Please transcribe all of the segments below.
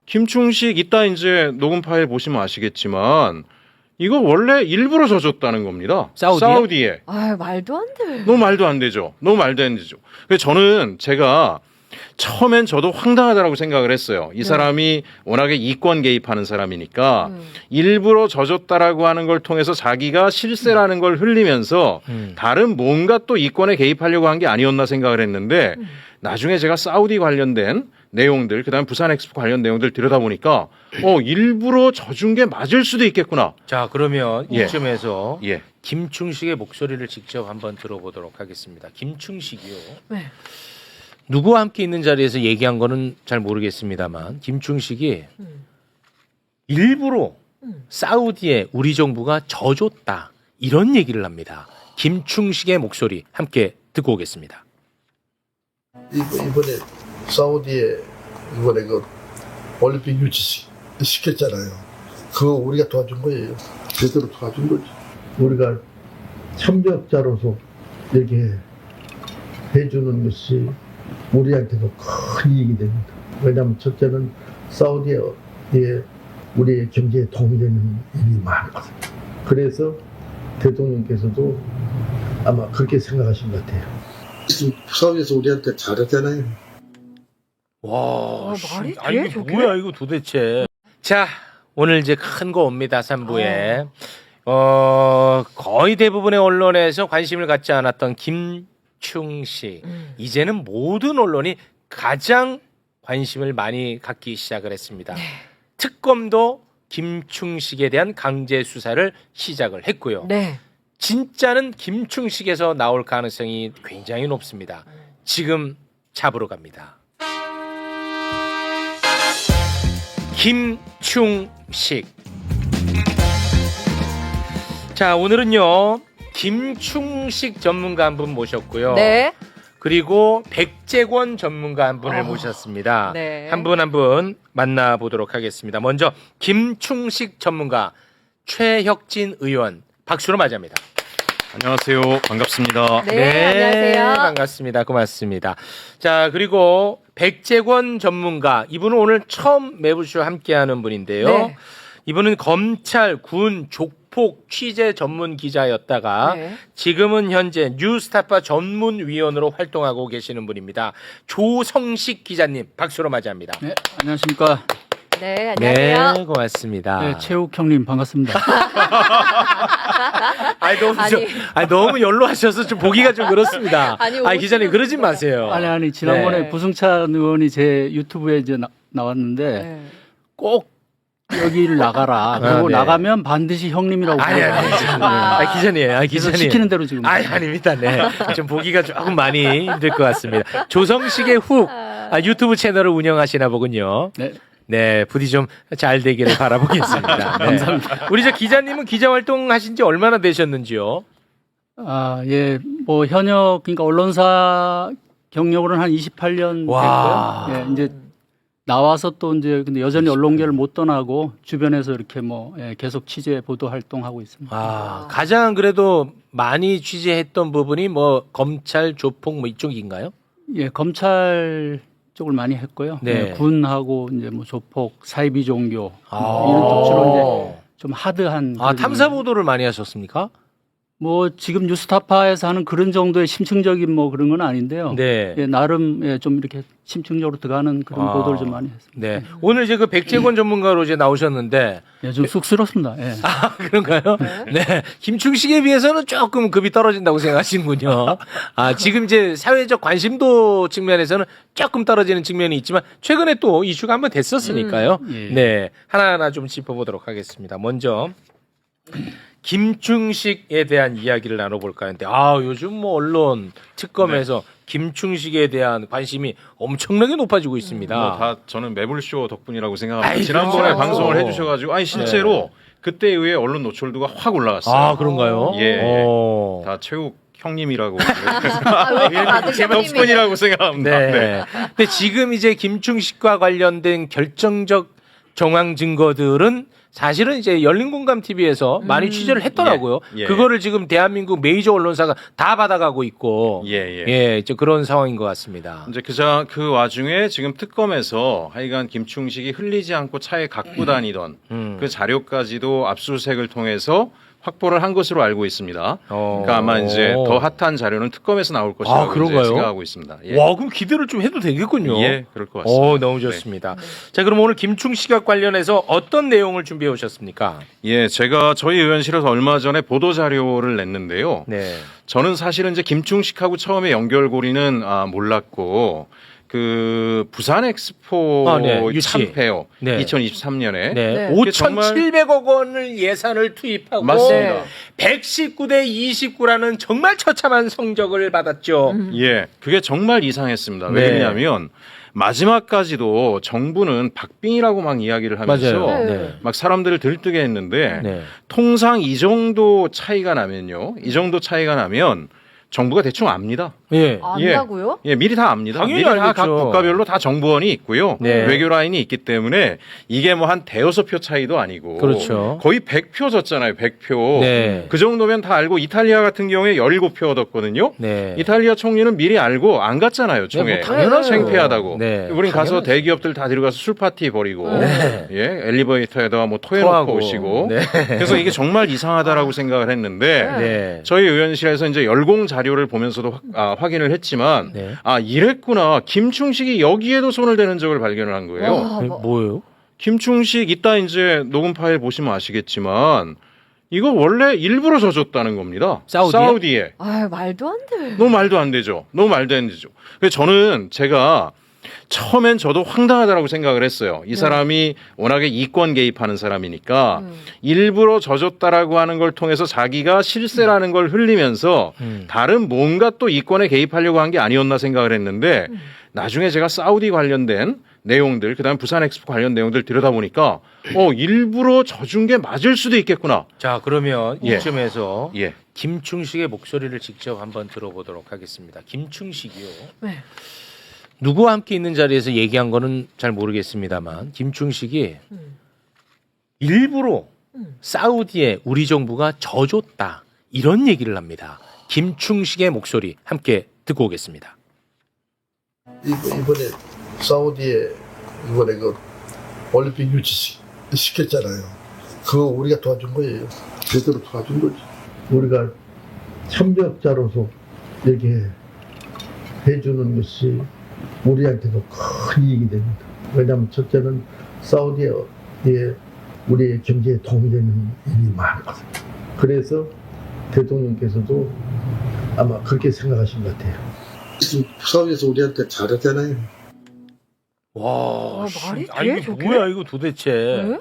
김충식 이따 이제 녹음 파일 보시면 아시겠지만 이거 원래 일부러 져줬다는 겁니다. 사우디에. 아, 말도 안 돼. 너무 말도 안 되죠. 너무 말도 안 되죠. 그래서 저는 제가 처음엔 저도 황당하다라고 생각을 했어요. 이 사람이 워낙에 이권 개입하는 사람이니까 일부러 져줬다라고 하는 걸 통해서 자기가 실세라는 걸 흘리면서 다른 뭔가 또 이권에 개입하려고 한 게 아니었나 생각을 했는데 나중에 제가 사우디 관련된 내용들, 그다음에 부산 엑스포 관련 내용들 들여다보니까 일부러 져준 게 맞을 수도 있겠구나. 자, 그러면 예. 이쯤에서 예. 김충식의 목소리를 직접 한번 들어보도록 하겠습니다. 김충식이요. 네. 누구와 함께 있는 자리에서 얘기한 거는 잘 모르겠습니다만 김충식이 일부러 사우디에 우리 정부가 져줬다 이런 얘기를 합니다. 김충식의 목소리 함께 듣고 오겠습니다. 이번에 사우디에 이번에 그 올림픽 유치시켰잖아요. 그거 우리가 도와준 거예요. 제대로 도와준 거지. 우리가 협력자로서 이렇게 해주는 것이 우리한테도 큰 이익이 됩니다. 왜냐하면 첫째는 사우디에 우리의 경제에 도움이 되는 일이 많거든요. 그래서 대통령께서도 아마 그렇게 생각하신 것 같아요. 사우디에서 우리한테 잘했잖아요. 와, 말이 돼, 이거 저게? 뭐야 이거 도대체. 자, 오늘 이제 큰 거 옵니다. 3부에. 거의 대부분의 언론에서 관심을 갖지 않았던 김충식. 이제는 모든 언론이 가장 관심을 많이 갖기 시작을 했습니다. 특검도 김충식에 대한 강제 수사를 시작을 했고요. 네. 진짜는 김충식에서 나올 가능성이 굉장히 높습니다. 지금 잡으러 갑니다. 김충식. 자, 오늘은요 김충식 전문가 한 분 모셨고요. 네. 그리고 백재권 전문가 한 분을 모셨습니다. 네. 한 분 한 분 만나보도록 하겠습니다. 먼저 김충식 전문가 최혁진 의원 박수로 맞이합니다. 안녕하세요. 반갑습니다. 네, 안녕하세요. 반갑습니다. 고맙습니다. 자, 그리고 백재권 전문가 이분은 오늘 처음 매부쇼 함께하는 분인데요. 네. 이분은 검찰, 군, 조폭 취재 전문 기자였다가 네. 지금은 현재 뉴스타파 전문위원으로 활동하고 계시는 분입니다. 조성식 기자님 박수로 맞이합니다. 네, 안녕하십니까. 네, 안녕하세요. 네, 고맙습니다. 네, 최욱 형님 반갑습니다. 너무 연로하셔서 좀 보기가 좀 그렇습니다. 아니, 기자님 그러지 마세요. 아니 지난번에 네. 부승찬 의원이 제 유튜브에 이제 나왔는데 네. 꼭 여기를 나가라. 그리고 네. 나가면 반드시 형님이라고. 아니, 기자님. 그래서 기자님. 시키는 대로 지금. 아닙니다. 네. 좀 보기가 조금 많이 힘들 것 같습니다. 조성식의 훅 유튜브 채널을 운영하시나 보군요. 네. 네, 부디 좀 잘 되기를 바라보겠습니다. 네. 감사합니다. 우리 저 기자님은 기자 활동하신 지 얼마나 되셨는지요? 예, 뭐 현역 그러니까 언론사 경력으로는 한 28년 와. 됐고요. 예, 이제 나와서 또 이제 근데 여전히 언론계를 못 떠나고 주변에서 이렇게 뭐 계속 취재 보도 활동하고 있습니다. 가장 그래도 많이 취재했던 부분이 뭐 검찰, 조폭 뭐 이쪽인가요? 예, 검찰 쪽을 많이 했고요. 네. 네, 군하고 이제 뭐 조폭, 사이비 종교 이런 쪽 주로 이제 좀 하드한. 탐사 보도를 많이 하셨습니까? 뭐 지금 뉴스타파에서 하는 그런 정도의 심층적인 뭐 그런 건 아닌데요. 네. 예, 나름 좀 이렇게 심층적으로 들어가는 그런 보도를 좀 많이 했습니다. 네. 오늘 이제 그 백재권 전문가로 이제 나오셨는데 예, 좀 쑥스럽습니다. 예. 그런가요? 네. 김충식에 비해서는 조금 급이 떨어진다고 생각하시는군요. 지금 이제 사회적 관심도 측면에서는 조금 떨어지는 측면이 있지만 최근에 또 이슈가 한번 됐었으니까요. 예. 네. 하나하나 좀 짚어보도록 하겠습니다. 먼저 김충식에 대한 이야기를 나눠볼까 하는데 요즘 뭐 언론 특검에서 김충식에 대한 관심이 엄청나게 높아지고 있습니다. 다 저는 매불쇼 덕분이라고 생각합니다. 아이, 지난번에 그렇죠. 방송을 해주셔가지고 실제로 그때에 의해 언론 노출도가 확 올라갔어요. 그런가요? 예. 다 최욱 형님이라고 왜 다들 덕분이라고 생각합니다. 네. 근데 지금 이제 김충식과 관련된 결정적 정황 증거들은 사실은 이제 열린공감 TV에서 많이 취재를 했더라고요. 예, 예. 그거를 지금 대한민국 메이저 언론사가 다 받아가고 있고, 예. 이제 그런 상황인 것 같습니다. 이제 그 와중에 지금 특검에서 하여간 김충식이 흘리지 않고 차에 갖고 다니던 그 자료까지도 압수수색을 통해서 확보를 한 것으로 알고 있습니다. 그러니까 아마 이제 더 핫한 자료는 특검에서 나올 것이라고 그런가요? 이제 생각하고 있습니다. 예. 와, 그럼 기대를 좀 해도 되겠군요. 예, 그럴 것 같습니다. 너무 좋습니다. 자, 그럼 오늘 김충식과 관련해서 어떤 내용을 준비해 오셨습니까? 예, 제가 저희 의원실에서 얼마 전에 보도 자료를 냈는데요. 네. 저는 사실은 이제 김충식하고 처음에 연결고리는 몰랐고 그 부산 엑스포 유치. 참패요. 네. 2023년에 네. 5,700억 원을 예산을 투입하고 맞습니다. 119대 29라는 정말 처참한 성적을 받았죠. 예, 그게 정말 이상했습니다. 네. 왜냐하면 마지막까지도 정부는 박빙이라고 막 이야기를 하면서 맞아요. 네. 막 사람들을 들뜨게 했는데 네. 통상 이 정도 차이가 나면요. 이 정도 차이가 나면 정부가 대충 압니다. 예. 안다고요? 예, 미리 다 압니다. 당연히 미리 다 각 알겠죠. 국가별로 다 정부원이 있고요. 네. 외교 라인이 있기 때문에 이게 뭐 한 대여섯 표 차이도 아니고 그렇죠. 거의 100표 졌잖아요. 100표. 네. 그 정도면 다 알고 이탈리아 같은 경우에 17표 얻었거든요. 네. 이탈리아 총리는 미리 알고 안 갔잖아요. 총회. 뭐 당연하죠. 창피하다고. 네. 우린 가서 당연하죠. 대기업들 다 데려가서 술 파티 벌이고 네. 예, 엘리베이터에다가 뭐 토해놓고 토하고. 오시고. 네. 그래서 이게 정말 이상하다라고 생각을 했는데 네. 저희 의원실에서 이제 열공 자료를 보면서도 확인을 했지만 네. 이랬구나. 김충식이 여기에도 손을 대는 적을 발견을 한 거예요. 와, 뭐예요? 김충식 이따 이제 녹음 파일 보시면 아시겠지만 이거 원래 일부러 져줬다는 겁니다. 사우디에. 말도 안 돼. 너무 말도 안 되죠. 너무 말도 안 되죠. 그래서 저는 제가 처음엔 저도 황당하다라고 생각을 했어요. 이 사람이 워낙에 이권 개입하는 사람이니까 일부러 져줬다라고 하는 걸 통해서 자기가 실세라는 걸 흘리면서 다른 뭔가 또 이권에 개입하려고 한 게 아니었나 생각을 했는데 나중에 제가 사우디 관련된 내용들 그다음에 부산 엑스포 관련 내용들 들여다보니까 일부러 져준 게 맞을 수도 있겠구나. 자, 그러면 예. 이쯤에서 예. 김충식의 목소리를 직접 한번 들어보도록 하겠습니다. 김충식이요. 네. 누구와 함께 있는 자리에서 얘기한 거는 잘 모르겠습니다만 김충식이 일부러 사우디에 우리 정부가 져줬다 이런 얘기를 합니다. 김충식의 목소리 함께 듣고 오겠습니다. 이번에 사우디에 이번에 그 올림픽 유치시켰잖아요. 그거 우리가 도와준 거예요. 제대로 도와준 거지. 우리가 협력자로서 이렇게 해주는 것이 우리한테도 큰 이익이 됩니다. 왜냐하면 첫째는 사우디에 우리의 경제에 도움이 되는 일이 많거든요. 그래서 대통령께서도 아마 그렇게 생각하신 것 같아요. 사우디에서 우리한테 잘했잖아요. 와, 말이 돼, 이게 저게? 뭐야 이거 도대체? 네?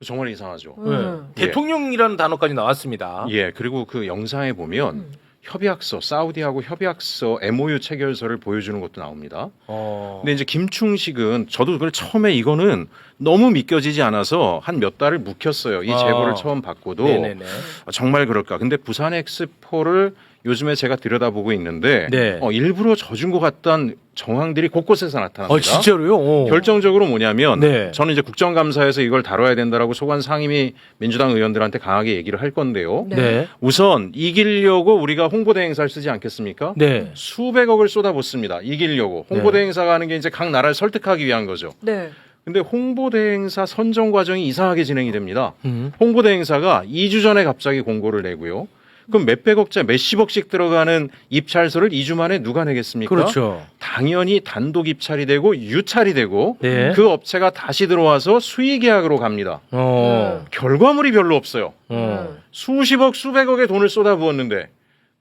정말 이상하죠. 네. 대통령이라는 단어까지 나왔습니다. 예, 그리고 그 영상에 보면 협약서, 사우디하고 협약서 MOU 체결서를 보여주는 것도 나옵니다. 근데 이제 김충식은 저도 그걸 처음에 이거는 너무 믿겨지지 않아서 한 몇 달을 묵혔어요. 이 제보를 처음 받고도 네네네. 정말 그럴까. 근데 부산 엑스포를 요즘에 제가 들여다보고 있는데 네. 일부러 져준 것 같던 정황들이 곳곳에서 나타납니다. 진짜로요? 결정적으로 뭐냐면 네. 저는 이제 국정감사에서 이걸 다뤄야 된다라고 소관 상임위 민주당 의원들한테 강하게 얘기를 할 건데요. 네. 우선 이기려고 우리가 홍보대 행사를 쓰지 않겠습니까? 네. 수백억을 쏟아붓습니다. 이기려고. 홍보대 행사가 하는 게 이제 각 나라를 설득하기 위한 거죠. 네. 근데 홍보대 행사 선정 과정이 이상하게 진행이 됩니다. 음. 홍보대 행사가 2주 전에 갑자기 공고를 내고요. 그럼 몇백억짜 몇십억씩 들어가는 입찰서를 2주 만에 누가 내겠습니까? 그렇죠. 당연히 단독 입찰이 되고 유찰이 되고 네. 그 업체가 다시 들어와서 수의 계약으로 갑니다. 결과물이 별로 없어요. 수십억 수백억의 돈을 쏟아부었는데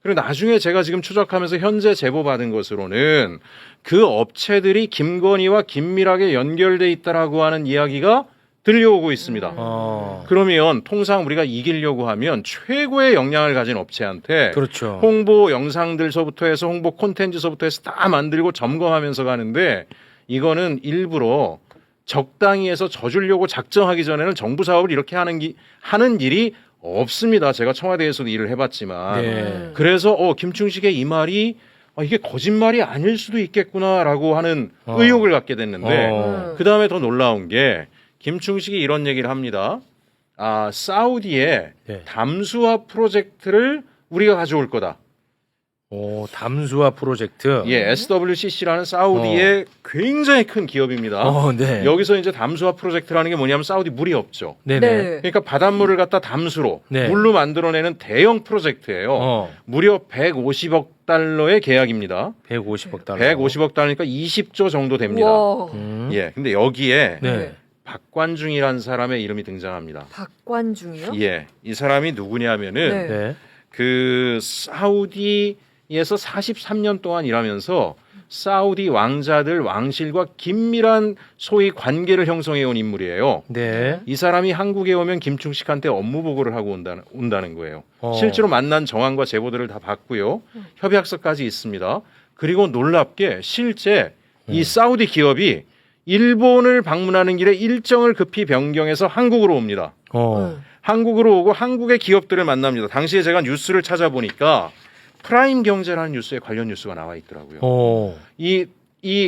그리고 나중에 제가 지금 추적하면서 현재 제보받은 것으로는 그 업체들이 김건희와 긴밀하게 연결돼 있다라고 하는 이야기가 들려오고 있습니다. 그러면 통상 우리가 이기려고 하면 최고의 역량을 가진 업체한테 그렇죠. 홍보 영상들서부터 해서 홍보 콘텐츠서부터 해서 다 만들고 점검하면서 가는데 이거는 일부러 적당히 해서 져주려고 작정하기 전에는 정부 사업을 이렇게 하는 일이 없습니다. 제가 청와대에서도 일을 해봤지만 네. 그래서 김충식의 이 말이 이게 거짓말이 아닐 수도 있겠구나라고 하는 의혹을 갖게 됐는데 그 다음에 더 놀라운 게 김충식이 이런 얘기를 합니다. 사우디의 네. 담수화 프로젝트를 우리가 가져올 거다. 오, 담수화 프로젝트. 예, SWCC라는 사우디의 굉장히 큰 기업입니다. 네. 여기서 이제 담수화 프로젝트라는 게 뭐냐면 사우디 물이 없죠. 네네. 그러니까 바닷물을 갖다 담수로 네. 물로 만들어내는 대형 프로젝트예요. 무려 150억 달러의 계약입니다. 150억 달러. 150억 달러니까 20조 정도 됩니다. 와. 예, 근데 여기에 네. 박관중이라는 사람의 이름이 등장합니다. 박관중이요? 예, 이 사람이 누구냐면은 네. 네. 그 사우디에서 43년 동안 일하면서 사우디 왕자들 왕실과 긴밀한 소위 관계를 형성해 온 인물이에요. 네. 이 사람이 한국에 오면 김충식한테 업무 보고를 하고 온다는 거예요. 어. 실제로 만난 정황과 제보들을 다 봤고요. 협약서까지 있습니다. 그리고 놀랍게 실제 이 사우디 기업이 일본을 방문하는 길에 일정을 급히 변경해서 한국으로 옵니다. 한국으로 오고 한국의 기업들을 만납니다. 당시에 제가 뉴스를 찾아보니까 프라임 경제라는 뉴스에 관련 뉴스가 나와 있더라고요. 이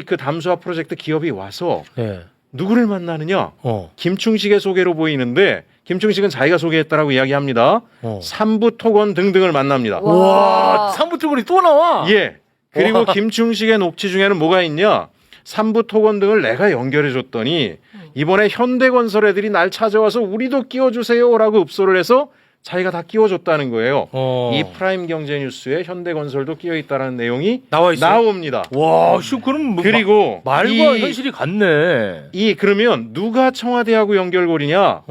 그 담수화 프로젝트 기업이 와서 네. 누구를 만나느냐? 김충식의 소개로 보이는데 김충식은 자기가 소개했다라고 이야기합니다. 삼부토건 등등을 만납니다. 와, 삼부토건이 또 나와. 예. 그리고 와. 김충식의 녹취 중에는 뭐가 있냐? 삼부토건 등을 내가 연결해 줬더니 이번에 현대건설 애들이 날 찾아와서 우리도 끼워주세요라고 읍소를 해서 자기가 다 끼워줬다는 거예요. 이 프라임 경제 뉴스에 현대건설도 끼어 있다는 내용이 나와 있어요? 나옵니다. 와, 씨, 그럼 뭐 그리고 말과 현실이 같네. 그러면 누가 청와대하고 연결고리냐?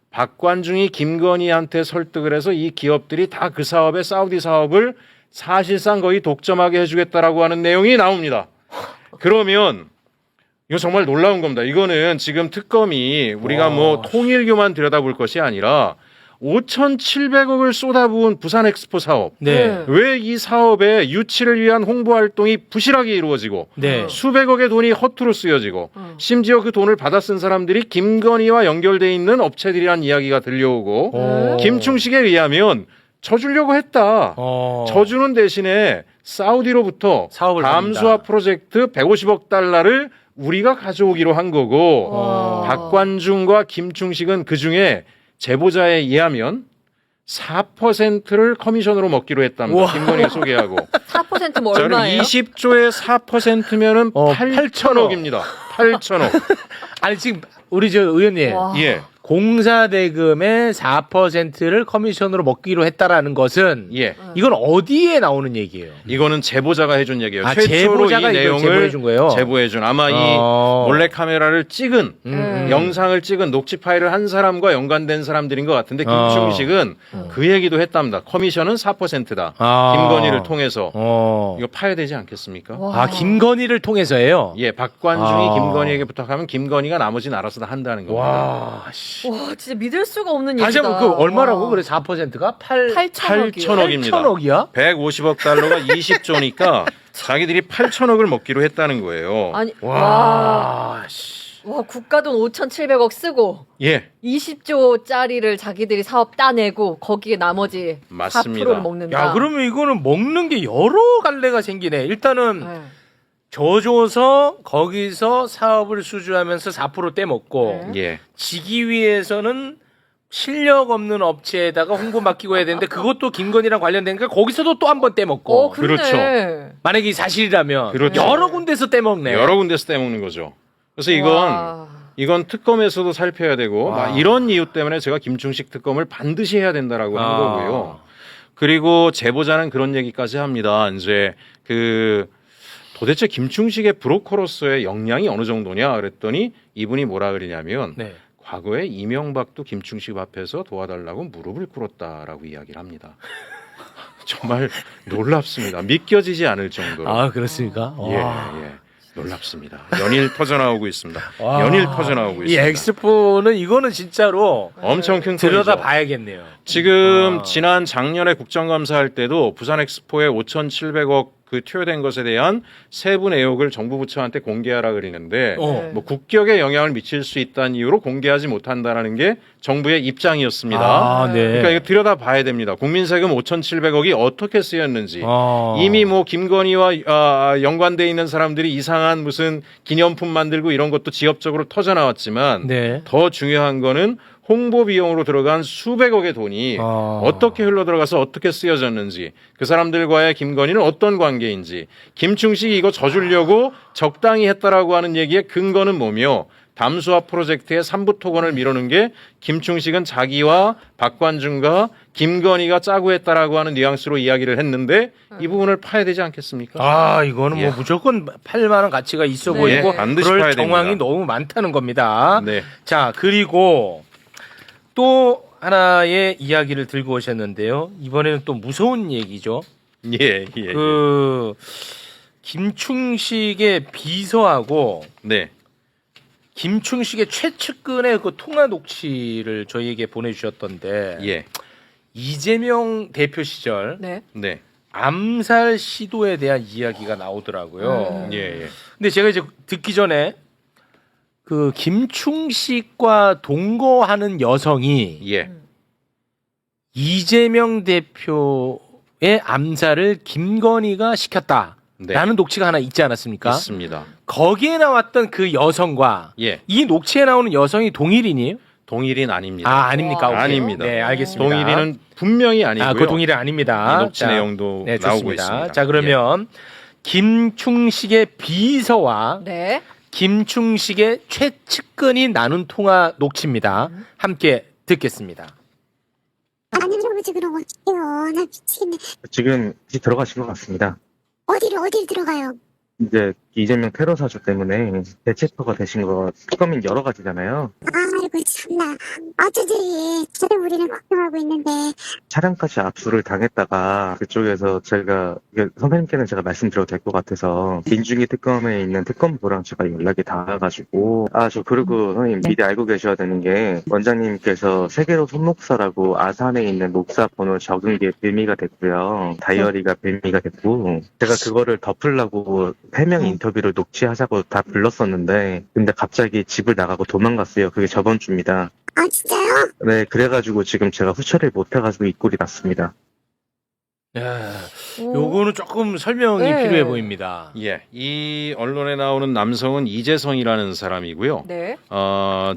박관중이 김건희한테 설득을 해서 이 기업들이 다 그 사업에 사우디 사업을 사실상 거의 독점하게 해주겠다라고 하는 내용이 나옵니다. 그러면 이거 정말 놀라운 겁니다. 이거는 지금 특검이 우리가 뭐 통일교만 들여다볼 것이 아니라 5,700억을 쏟아부은 부산 엑스포 사업. 네. 왜 이 사업의 유치를 위한 홍보 활동이 부실하게 이루어지고 네. 수백억의 돈이 허투루 쓰여지고 심지어 그 돈을 받아 쓴 사람들이 김건희와 연결돼 있는 업체들이란 이야기가 들려오고 김충식에 의하면 져주려고 했다. 져주는 대신에 사우디로부터 사업을 담수화 받는다. 프로젝트 150억 달러를 우리가 가져오기로 한 거고 박관중과 김충식은 그중에 제보자에 의하면 4%를 커미션으로 먹기로 했답니다. 김건희가 소개하고. 4%면 자, 그럼 얼마예요? 20조에 4%면은 8천억입니다. 8천억. 아니 지금 우리 저 의원님 와. 예. 공사 대금의 4%를 커미션으로 먹기로 했다라는 것은 예. 이건 어디에 나오는 얘기예요? 이거는 제보자가 해준 얘기예요. 아, 최초로 이 제보자가 이걸 내용을 제보해준 거예요? 제보해준 아마 이 몰래 카메라를 찍은 영상을 찍은 녹취 파일을 한 사람과 연관된 사람들인 것 같은데 김충식은 그 얘기도 했답니다. 커미션은 4%다. 김건희를 통해서 이거 파야 되지 않겠습니까? 와. 아, 김건희를 통해서예요? 예, 박관중이 아. 김건희에게 부탁하면 김건희가 나머지는 알아서 다 한다는 겁니다. 와, 씨. 와, 진짜 믿을 수가 없는 다시 얘기다. 한번 그 얼마라고? 와. 그래 4%가 8천억이요. 8천억입니다. 8천억이야? 150억 달러가 20조니까 자기들이 8천억을 먹기로 했다는 거예요. 아니, 와, 씨. 와, 국가돈 5,700억 쓰고 예, 20조짜리를 자기들이 사업 따내고 거기에 나머지 맞습니다. 4%를 먹는다. 야, 그러면 이거는 먹는 게 여러 갈래가 생기네. 일단은 네. 져줘서 거기서 사업을 수주하면서 4% 떼먹고 네. 예. 지기 위해서는 실력 없는 업체에다가 홍보 맡기고 해야 되는데 그것도 김건희랑 관련되니까 거기서도 또 한 번 떼먹고 그러네. 그렇죠. 만약에 이 사실이라면 그렇죠. 여러 군데서 떼먹네. 여러 군데서 떼먹는 거죠. 그래서 와. 이건 특검에서도 살펴야 되고 와. 막 이런 이유 때문에 제가 김충식 특검을 반드시 해야 된다라고 한 아. 거고요. 그리고 제보자는 그런 얘기까지 합니다. 이제 그 도대체 김충식의 브로커로서의 역량이 어느 정도냐 그랬더니 이분이 뭐라 그러냐면 네. 과거에 이명박도 김충식 앞에서 도와달라고 무릎을 꿇었다라고 이야기를 합니다. 정말 놀랍습니다. 믿겨지지 않을 정도로. 아, 그렇습니까? 예, 와. 예. 놀랍습니다. 연일 터져나오고 있습니다. 와. 연일 터져나오고 이 있습니다. 엑스포는 이거는 진짜로 엄청 큰 들여다 콘이죠. 봐야겠네요. 지금 아. 지난 작년에 국정감사할 때도 부산 엑스포에 5,700억 그 투여된 것에 대한 세부 내역을 정부 부처한테 공개하라 그러는데 어. 뭐 국격에 영향을 미칠 수 있다는 이유로 공개하지 못한다라는 게 정부의 입장이었습니다. 아, 네. 그러니까 이거 들여다봐야 됩니다. 국민 세금 5,700억이 어떻게 쓰였는지. 아. 이미 뭐 김건희와 연관돼 있는 사람들이 이상한 무슨 기념품 만들고 이런 것도 지역적으로 터져 나왔지만 네. 더 중요한 거는 홍보 비용으로 들어간 수백억의 돈이 어떻게 흘러 들어가서 어떻게 쓰여졌는지, 그 사람들과의 김건희는 어떤 관계인지, 김충식이 이거 져주려고 적당히 했다라고 하는 얘기의 근거는 뭐며, 담수화 프로젝트의 3부 토건을 미루는 게 김충식은 자기와 박관준과 김건희가 짜고 했다라고 하는 뉘앙스로 이야기를 했는데 이 부분을 파야 되지 않겠습니까? 아, 이거는 뭐 예. 무조건 팔 만한 가치가 있어 네. 보이고 예, 반드시 그럴 파야 정황이 됩니다. 너무 많다는 겁니다. 네. 자, 그리고 또 하나의 이야기를 들고 오셨는데요. 이번에는 또 무서운 얘기죠. 예. 그 김충식의 비서하고 네. 김충식의 최측근의 그 통화 녹취를 저희에게 보내주셨던데 예. 이재명 대표 시절 네. 네. 암살 시도에 대한 이야기가 나오더라고요. 예. 근데 제가 이제 듣기 전에 그 김충식과 동거하는 여성이 예. 이재명 대표의 암살을 김건희가 시켰다라는 네. 녹취가 하나 있지 않았습니까? 있습니다. 거기에 나왔던 그 여성과 예. 이 녹취에 나오는 여성이 동일인이에요? 동일인 아닙니다. 아, 아닙니까? 와. 오케이. 아닙니다. 네, 알겠습니다. 동일인은 분명히 아니고요. 아, 그 동일은 아닙니다. 이 녹취 자, 내용도 네, 나오고 좋습니다. 있습니다. 자, 그러면 김충식의 비서와 네. 김충식의 최측근이 나눈 통화 녹취입니다. 함께 듣겠습니다. 아니면 지금 어떡해요. 나 미치겠네. 지금 이제 들어가신 것 같습니다. 어디를 들어가요? 이제 이재명 테러 사주 때문에 대체포가 되신 거 특검인 여러 가지잖아요. 아이고 참나. 어쩌지. 저를 우리는 걱정하고 있는데. 차량까지 압수를 당했다가 그쪽에서 제가 이게 선생님께는 제가 말씀드려도 될 것 같아서 민중기 특검에 있는 특검부랑 제가 연락이 닿아가지고 저 그리고 선생님 미리 알고 계셔야 되는 게 원장님께서 세계로 손목사라고 아산에 있는 목사 번호 적은 게 빌미가 됐고요. 다이어리가 빌미가 됐고 제가 그거를 덮으려고 해명 인터뷰를 녹취하자고 다 불렀었는데 근데 갑자기 집을 나가고 도망갔어요. 그게 저번 주입니다. 아 진짜요? 네, 그래가지고 지금 제가 후처를 못해가지고 이 꼴이 났습니다. 야, 오. 요거는 조금 설명이 네. 필요해 보입니다. 예. 이 언론에 나오는 남성은 이재성이라는 사람이고요. 네.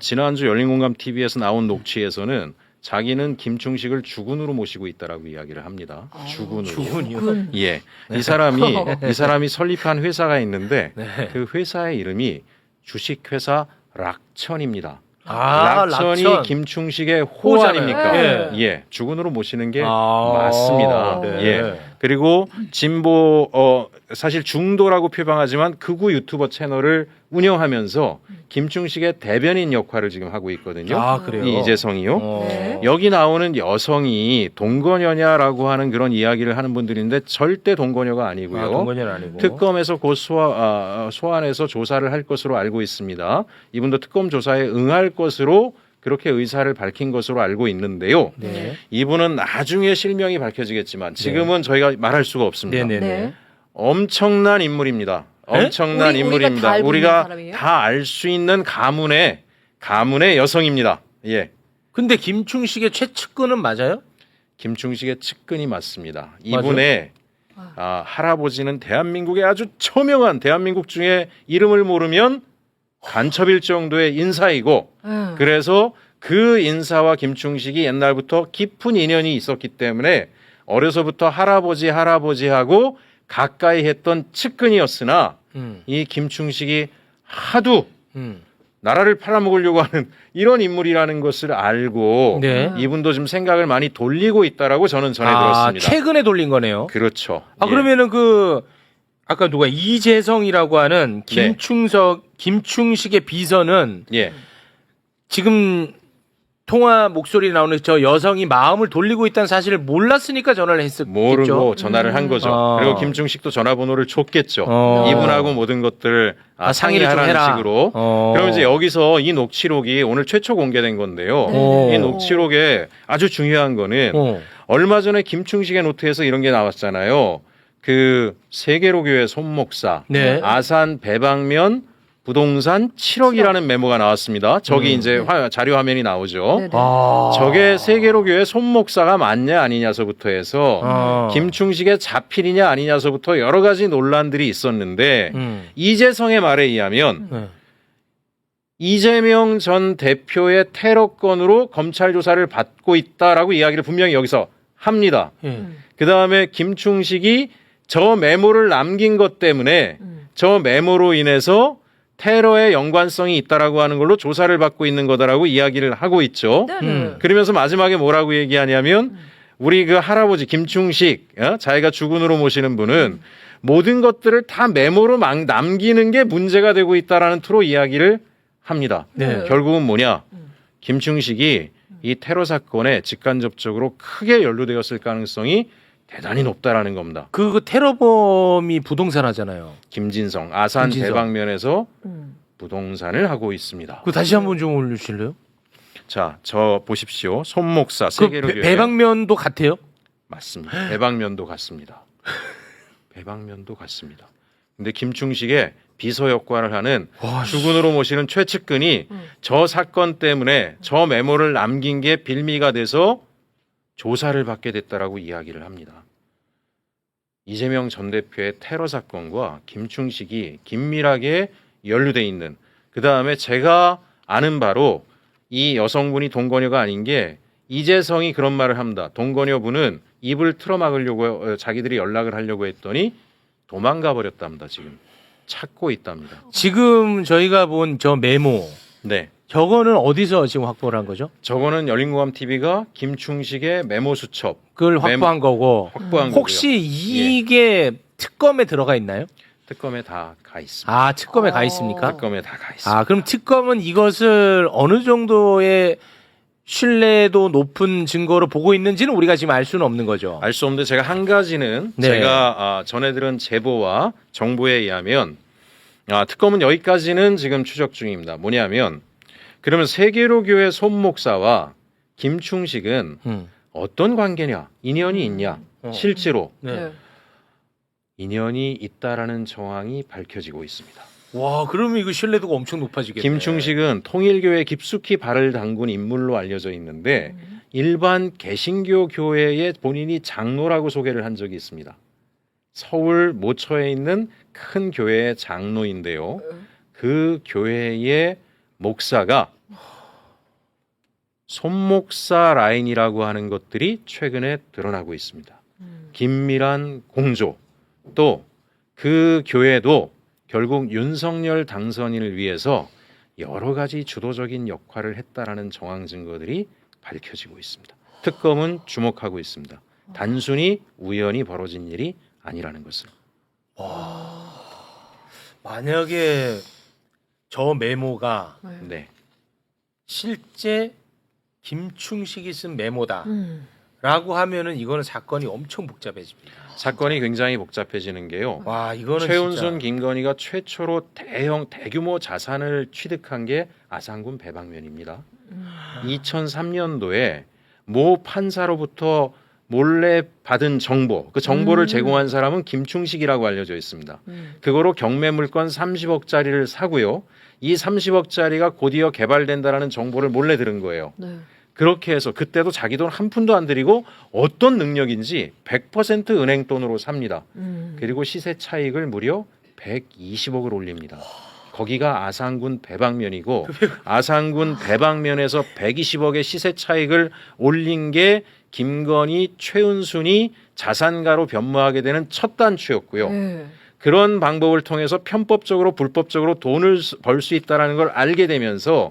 지난주 열린공감 TV에서 나온 녹취에서는 자기는 김충식을 주군으로 모시고 있다라고 이야기를 합니다. 주군으로. 주군이요? 군. 예. 이 사람이 설립한 회사가 있는데 네. 그 회사의 이름이 주식회사 락천입니다. 아, 락천이 락천. 김충식의 호 호잖아요. 아닙니까? 네. 예. 주군으로 모시는 게 아, 맞습니다. 네. 예. 그리고 진보 사실 중도라고 표방하지만 극우 유튜버 채널을 운영하면서 김충식의 대변인 역할을 지금 하고 있거든요. 아, 그래요? 이 이재성이요. 네. 여기 나오는 여성이 동거녀냐라고 하는 그런 이야기를 하는 분들인데 절대 동거녀가 아니고요. 아, 동건이는 아니고. 특검에서 곧 소환해서 조사를 할 것으로 알고 있습니다. 이분도 특검 조사에 응할 것으로 그렇게 의사를 밝힌 것으로 알고 있는데요. 네. 이분은 나중에 실명이 밝혀지겠지만 지금은 저희가 말할 수가 없습니다. 네네네. 네. 엄청난 인물입니다. 네? 엄청난 우리가 인물입니다. 다 알고 있는 우리가 사람이에요? 다 알 수 있는 가문의 여성입니다. 예. 근데 김충식의 최측근은 맞아요? 김충식의 측근이 맞습니다. 이분의 할아버지는 대한민국의 아주 초명한 대한민국 중에 이름을 모르면 간첩일 정도의 인사이고 그래서 그 인사와 김충식이 옛날부터 깊은 인연이 있었기 때문에 어려서부터 할아버지하고 가까이 했던 측근이었으나 이 김충식이 하도 나라를 팔아먹으려고 하는 이런 인물이라는 것을 알고 네. 이분도 좀 생각을 많이 돌리고 있다라고 저는 전해 들었습니다. 최근에 돌린 거네요. 그렇죠. 아, 예. 그러면은 아까 누가 이재성이라고 하는 네. 김충식의 비서는 예. 지금 통화 목소리 나오는 저 여성이 마음을 돌리고 있다는 사실을 몰랐으니까 전화를 했었겠죠. 모르고 전화를 한 거죠. 아. 그리고 김충식도 전화번호를 줬겠죠. 어. 이분하고 모든 것들 상의를 좀 상의하라는 해라. 식으로. 그럼 이제 여기서 이 녹취록이 오늘 최초 공개된 건데요. 네. 이 녹취록에 아주 중요한 거는 얼마 전에 김충식의 노트에서 이런 게 나왔잖아요. 그 세계로교회 손목사 네. 아산 배방면 부동산 7억이라는 메모가 나왔습니다. 저기 이제 자료 화면이 나오죠. 네네. 아. 저게 세계로교회 손목사가 맞냐 아니냐서부터 해서 김충식의 자필이냐 아니냐서부터 여러 가지 논란들이 있었는데 이재성의 말에 의하면 네. 이재명 전 대표의 테러 건으로 검찰 조사를 받고 있다라고 이야기를 분명히 여기서 합니다. 예. 그 다음에 김충식이 저 메모를 남긴 것 때문에 저 메모로 인해서 테러의 연관성이 있다라고 하는 걸로 조사를 받고 있는 거다라고 이야기를 하고 있죠. 네네. 그러면서 마지막에 뭐라고 얘기하냐면 우리 그 할아버지 김충식 자기가 주군으로 모시는 분은 모든 것들을 다 메모로 막 남기는 게 문제가 되고 있다라는 투로 이야기를 합니다. 네. 결국은 뭐냐? 김충식이 이 테러 사건에 직간접적으로 크게 연루되었을 가능성이 대단히 높다라는 겁니다. 그 테러범이 부동산 하잖아요. 김진성 아산 김진성. 대방면에서 부동산을 하고 있습니다. 그 다시 한번 좀 올려주실래요? 자, 저 보십시오. 손목사 그 세계로교회 배방면도 같아요? 맞습니다. 배방면도 같습니다. 배방면도 같습니다. 근데 김충식의 비서 역할을 하는 주군으로 모시는 최측근이 저 사건 때문에 저 메모를 남긴 게 빌미가 돼서 조사를 받게 됐다라고 이야기를 합니다. 이재명 전 대표의 테러 사건과 김충식이 긴밀하게 연루돼 있는, 그 다음에 제가 아는 바로 이 여성분이 동거녀가 아닌 게 이재성이 그런 말을 합니다. 동거녀분은 입을 틀어막으려고 자기들이 연락을 하려고 했더니 도망가 버렸답니다. 지금 찾고 있답니다. 지금 저희가 본 저 메모 네. 저거는 어디서 지금 확보를 한 거죠? 저거는 열린공감 TV가 김충식의 메모 수첩 그걸 확보한 거고 확보한 혹시 거고요. 이게 특검에 들어가 있나요? 특검에 다 가 있습니다. 아 특검에 가 있습니까? 특검에 다 가 있습니다. 아 그럼 특검은 이것을 어느 정도의 신뢰도 높은 증거로 보고 있는지는 우리가 지금 알 수는 없는 거죠. 알 수 없는데 제가 한 가지는 네. 제가 전해들은 제보와 정보에 의하면 특검은 여기까지는 지금 추적 중입니다. 뭐냐면 그러면 세계로교회 손목사와 김충식은 어떤 관계냐, 인연이 있냐, 실제로 네. 인연이 있다라는 정황이 밝혀지고 있습니다. 와 그러면 이거 신뢰도가 엄청 높아지겠네. 김충식은 통일교에 깊숙이 발을 담근 인물로 알려져 있는데 일반 개신교 교회에 본인이 장로라고 소개를 한 적이 있습니다. 서울 모처에 있는 큰 교회의 장로인데요. 그 교회의 목사가 손목사 라인이라고 하는 것들이 최근에 드러나고 있습니다. 긴밀한 공조, 또 그 교회도 결국 윤석열 당선인을 위해서 여러 가지 주도적인 역할을 했다라는 정황 증거들이 밝혀지고 있습니다. 특검은 주목하고 있습니다. 단순히 우연히 벌어진 일이 아니라는 것을. 만약에 저 메모가 네. 실제 김충식이 쓴 메모다라고 하면은 이거는 사건이 엄청 복잡해집니다. 사건이 굉장히 복잡해지는 게요. 와 이거는 최은순, 진짜... 김건희가 최초로 대규모 자산을 취득한 게 아산군 배방면입니다. 2003년도에 모 판사로부터 몰래 받은 정보, 그 정보를 제공한 사람은 김충식이라고 알려져 있습니다. 그거로 경매물건 30억짜리를 사고요. 이 30억짜리가 곧이어 개발된다라는 정보를 몰래 들은 거예요. 네. 그렇게 해서 그때도 자기 돈 한 푼도 안 들이고 어떤 능력인지 100% 은행 돈으로 삽니다. 그리고 시세 차익을 무려 120억을 올립니다. 거기가 아산군 배방면이고 아산군 배방면에서 120억의 시세 차익을 올린 게 김건희, 최은순이 자산가로 변모하게 되는 첫 단추였고요. 네. 그런 방법을 통해서 편법적으로 불법적으로 돈을 벌 수 있다는 걸 알게 되면서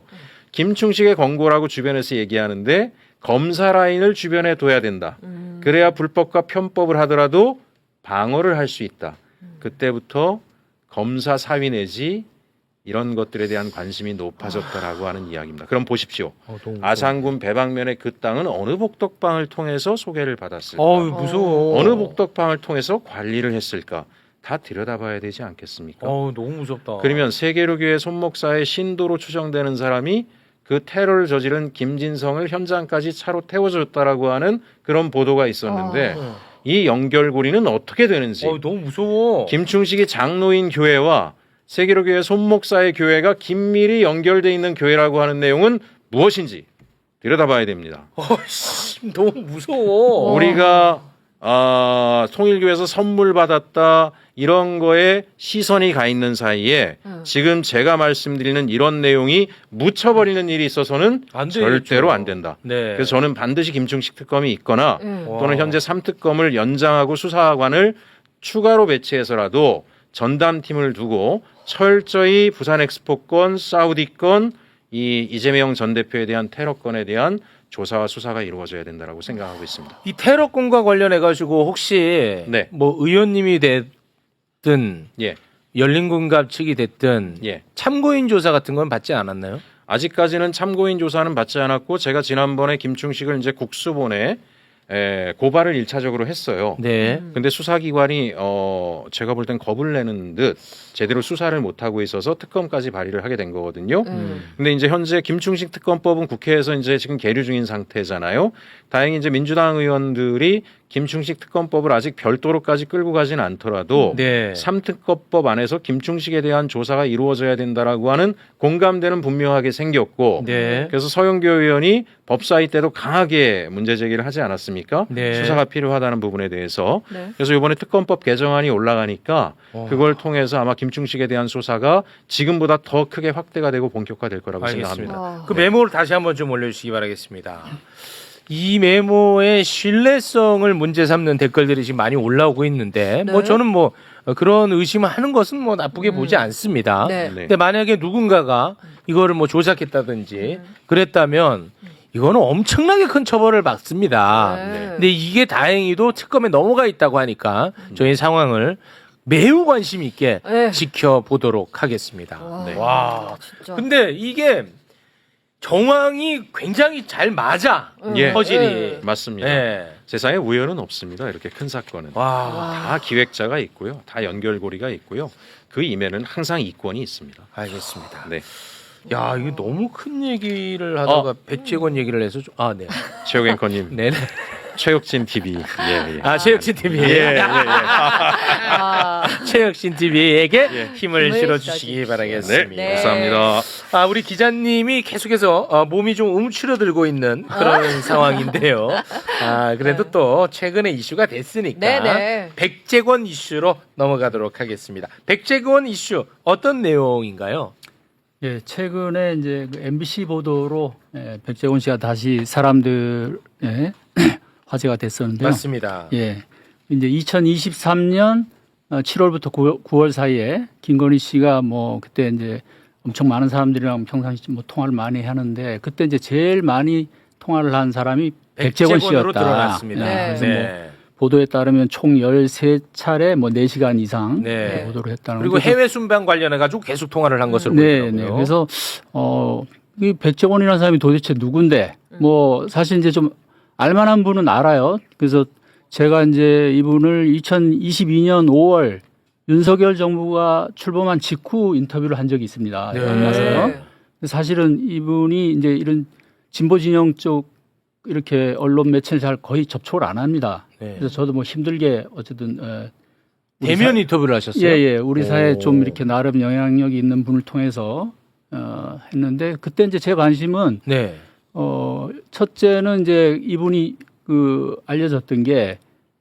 김충식의 권고라고 주변에서 얘기하는데 검사 라인을 주변에 둬야 된다. 그래야 불법과 편법을 하더라도 방어를 할 수 있다. 그때부터 검사 사위 내지 이런 것들에 대한 관심이 높아졌다라고 하는 이야기입니다. 그럼 보십시오. 아산군 배방면의 그 땅은 어느 복덕방을 통해서 소개를 받았을까? 무서워. 어느 복덕방을 통해서 관리를 했을까? 다 들여다봐야 되지 않겠습니까? 너무 무섭다. 그러면 세계로교회 손목사의 신도로 추정되는 사람이 그 테러를 저지른 김진성을 현장까지 차로 태워줬다라고 하는 그런 보도가 있었는데 이 연결고리는 어떻게 되는지, 너무 무서워. 김충식이 장로인 교회와 세계로교회 손목사의 교회가 긴밀히 연결돼 있는 교회라고 하는 내용은 무엇인지 들여다봐야 됩니다. 너무 무서워. 우리가 통일교에서 선물 받았다 이런 거에 시선이 가 있는 사이에 지금 제가 말씀드리는 이런 내용이 묻혀버리는 일이 있어서는 안 되겠죠. 절대로 안 된다. 네. 그래서 저는 반드시 김충식 특검이 있거나 또는 와. 현재 3특검을 연장하고 수사관을 추가로 배치해서라도 전담팀을 두고 철저히 부산 엑스포건, 사우디건, 이 이재명 전 대표에 대한 테러건에 대한 조사와 수사가 이루어져야 된다라고 생각하고 있습니다. 이 테러건과 관련해 가지고 혹시 네. 뭐 의원님이 됐든 예, 열린군갑 측이 됐든 예. 참고인 조사 같은 건 받지 않았나요? 아직까지는 참고인 조사는 받지 않았고 제가 지난번에 김충식을 이제 국수본에 고발을 1차적으로 했어요. 네. 근데 수사기관이 제가 볼 땐 겁을 내는 듯 제대로 수사를 못하고 있어서 특검까지 발의를 하게 된 거거든요. 근데 이제 현재 김충식 특검법은 국회에서 이제 지금 계류 중인 상태잖아요. 다행히 이제 민주당 의원들이 김충식 특검법을 아직 별도로까지 끌고 가진 않더라도 네. 3특검법 안에서 김충식에 대한 조사가 이루어져야 된다라고 하는 공감대는 분명하게 생겼고 네. 그래서 서영교 의원이 법사위 때도 강하게 문제 제기를 하지 않았습니까? 네. 수사가 필요하다는 부분에 대해서. 네. 그래서 이번에 특검법 개정안이 올라가니까 와. 그걸 통해서 아마 김충식에 대한 수사가 지금보다 더 크게 확대가 되고 본격화될 거라고 알겠습니다. 생각합니다. 그 메모를 다시 한번 좀 올려주시기 바라겠습니다. 이 메모의 신뢰성을 문제 삼는 댓글들이 지금 많이 올라오고 있는데 뭐 네. 저는 뭐 그런 의심을 하는 것은 뭐 나쁘게 보지 않습니다. 네. 네. 근데 만약에 누군가가 이거를 뭐 조작했다든지 그랬다면 이거는 엄청나게 큰 처벌을 받습니다. 네. 근데 이게 다행히도 특검에 넘어가 있다고 하니까 저희 상황을 매우 관심 있게 네. 지켜보도록 하겠습니다. 와. 네. 와. 진짜. 근데 이게 정황이 굉장히 잘 맞아. 예. 퍼즐이. 네. 맞습니다. 네. 세상에 우연은 없습니다. 이렇게 큰 사건은. 와. 다 기획자가 있고요. 다 연결고리가 있고요. 그 임에는 항상 이권이 있습니다. 알겠습니다. 네. 야, 이거 너무 큰 얘기를 하다가 백재권 얘기를 해서 좀, 네. 최욱 앵커님, 네네. 최욱진 TV. 예, 예. 최혁신 TV. 아, 최혁신 TV에게 예. 힘을 힘을 실어주시기 실어주십시오. 바라겠습니다. 네. 감사합니다. 우리 기자님이 계속해서 몸이 좀 움츠러들고 있는 그런 상황인데요. 그래도 또 최근에 이슈가 됐으니까 네네. 백재권 이슈로 넘어가도록 하겠습니다. 백재권 이슈 어떤 내용인가요? 예, 최근에 이제 그 MBC 보도로 백재원 씨가 다시 사람들의 화제가 됐었는데요. 맞습니다. 예, 이제 2023년 7월부터 9월 사이에 김건희 씨가 뭐 그때 이제 엄청 많은 사람들이랑 평상시 뭐 통화를 많이 하는데 그때 이제 제일 많이 통화를 한 사람이 백재원 백재권으로 씨였다. 드러났습니다. 네. 그래서 뭐 보도에 따르면 총 13차례 뭐 4시간 이상 네. 보도를 했다는 그리고 거죠. 해외 순방 관련해 가지고 계속 통화를 한 것으로 네, 보이더라고요. 네. 그래서 이 백재원이라는 사람이 도대체 누군데? 뭐 사실 이제 좀 알만한 분은 알아요. 그래서 제가 이제 이분을 2022년 5월 윤석열 정부가 출범한 직후 인터뷰를 한 적이 있습니다. 네. 만나서요. 사실은 이분이 이제 이런 진보 진영 쪽 이렇게 언론 매체를 잘 거의 접촉을 안 합니다. 네. 그래서 저도 뭐 힘들게 어쨌든 우리 대면 인터뷰를 하셨어요? 예. 우리 사회에 오. 좀 이렇게 나름 영향력이 있는 분을 통해서 했는데 그때 이제 제 관심은 네. 첫째는 이제 이분이 알려졌던 게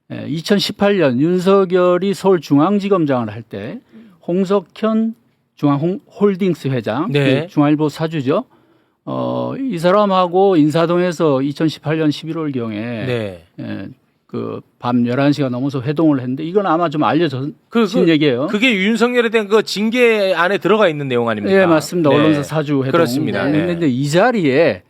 2018년 윤석열이 서울중앙지검장을 할 때 홍석현 중앙홀딩스 회장, 네. 중앙일보 사주죠. 이 사람하고 인사동에서 2018년 11월경에 네. 밤 11시가 넘어서 회동을 했는데 이건 아마 좀 알려진 얘기예요. 그게 윤석열에 대한 그 징계 안에 들어가 있는 내용 아닙니까? 예, 맞습니다. 네. 언론사 사주 회동. 그렇습니다. 네. 근데 이 자리에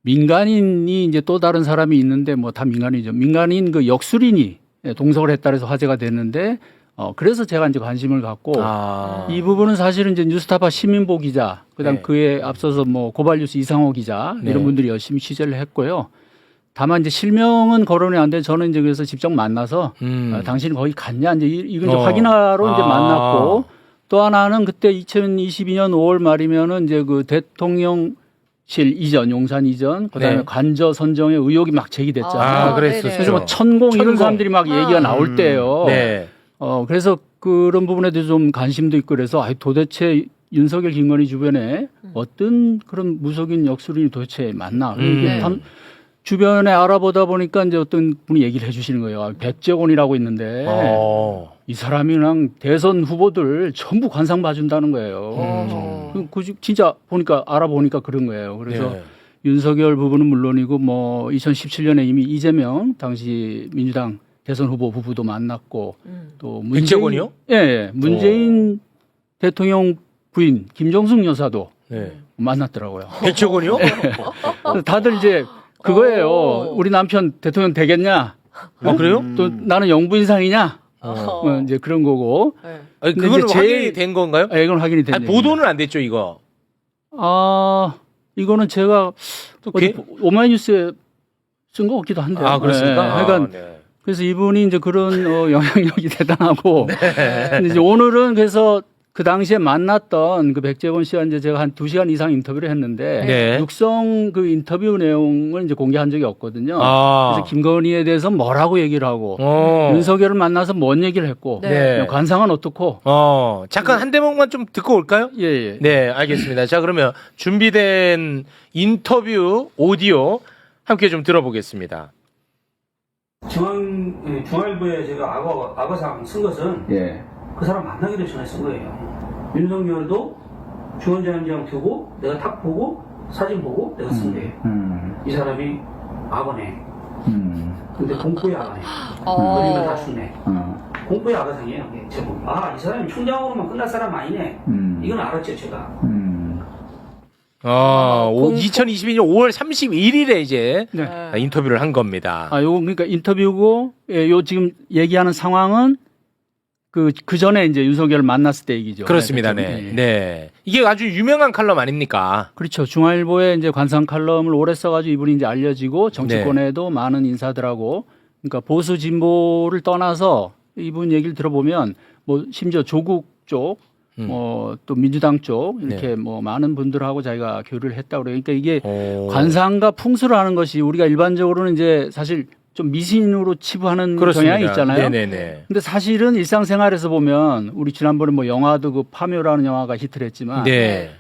민간인이 이제 또 다른 사람이 있는데 뭐 다 민간인이죠. 민간인 그 역술인이 동석을 했다 해서 화제가 됐는데 그래서 제가 이제 관심을 갖고 이 부분은 사실은 이제 뉴스타파 시민보 기자, 그다음 네. 그에 앞서서 뭐 고발뉴스 이상호 기자 네. 이런 분들이 열심히 취재를 했고요. 다만 이제 실명은 거론이 안 돼. 저는 이제 그래서 직접 만나서 당신이 거기 갔냐 이제 이건 이제 확인하러 이제 만났고 또 하나는 그때 2022년 5월 말이면은 이제 그 대통령 이전, 용산 이전, 그다음에 네. 관저 선정의 의혹이 막 제기됐잖아요. 아, 그랬었죠. 그래서 뭐 천공 이런 천공. 사람들이 막 얘기가 나올 때요. 네. 그래서 그런 부분에 대해서 좀 관심도 있고 그래서 도대체 윤석열 김건희 주변에 어떤 그런 무속인 역술인이 도대체 많나. 이게 네. 주변에 알아보다 보니까 이제 어떤 분이 얘기를 해주시는 거예요. 백재곤이라고 있는데 이 사람이 그냥 대선 후보들 전부 관상 봐준다는 거예요. 진짜 보니까 알아보니까 그런 거예요. 그래서 네. 윤석열 부부는 물론이고 뭐 2017년에 이미 이재명 당시 민주당 대선 후보 부부도 만났고 또 문재인, 백재곤이요? 예, 예. 문재인 대통령 부인 김정숙 여사도 네. 만났더라고요. 백재곤이요? 그래서 다들 이제 그거예요. 우리 남편 대통령 되겠냐? 아, 그래요? 또 나는 영부인상이냐? 이제 그런 거고. 네. 아니, 근데 그거는 이제 확인이 된 건가요? 이건 확인이 된 아니, 얘기입니다. 보도는 안 됐죠, 이거. 이거는 제가 어디 오마이뉴스에 쓴 것 같기도 한데. 아, 그렇습니까? 그러니까 네. 그래서 이분이 이제 그런 영향력이 대단하고. 근데 이제 오늘은 그래서 그 당시에 만났던 그 백재곤 씨와 이제 제가 한 2시간 이상 인터뷰를 했는데 네. 육성 그 인터뷰 내용을 이제 공개한 적이 없거든요. 아. 그래서 김건희에 대해서 뭐라고 얘기를 하고 윤석열을 만나서 뭔 얘기를 했고 네. 관상은 어떻고. 잠깐 한 대목만 좀 듣고 올까요? 예, 예. 네, 알겠습니다. 자, 그러면 준비된 인터뷰 오디오 함께 좀 들어보겠습니다. 중앙일보에 제가 악어상 쓴 것은 예. 그 사람 만나기도 전에 쓴 거예요. 윤석열도 중원장장 두고 내가 탁 보고 사진 보고 내가 쓴 거예요. 이 사람이 악어네. 근데 공포의 악어네. 그림을 다 줬네. 공포의 악어상이에요. 이게 제목. 이 사람이 총장으로만 끝날 사람 아니네. 이건 알았죠, 제가. 2022년 5월 31일에 이제 네. 인터뷰를 한 겁니다. 요거 그러니까 인터뷰고 요 지금 얘기하는 상황은 그 전에 이제 윤석열을 만났을 때 얘기죠. 그렇습니다. 네. 네. 네. 네. 이게 아주 유명한 칼럼 아닙니까? 그렇죠. 중앙일보에 이제 관상 칼럼을 오래 써가지고 이분이 이제 알려지고 정치권에도 많은 인사들하고 그러니까 보수 진보를 떠나서 이분 얘기를 들어보면 뭐 심지어 조국 쪽 또 민주당 쪽 이렇게 네. 뭐 많은 분들하고 자기가 교류를 했다고 그래요. 그러니까 이게 관상과 풍수를 하는 것이 우리가 일반적으로는 이제 사실 좀 미신으로 치부하는 그렇습니다. 경향이 있잖아요. 네네네. 근데 사실은 일상생활에서 보면 우리 지난번에 뭐 영화도 그 파묘라는 영화가 히트를 했지만 네.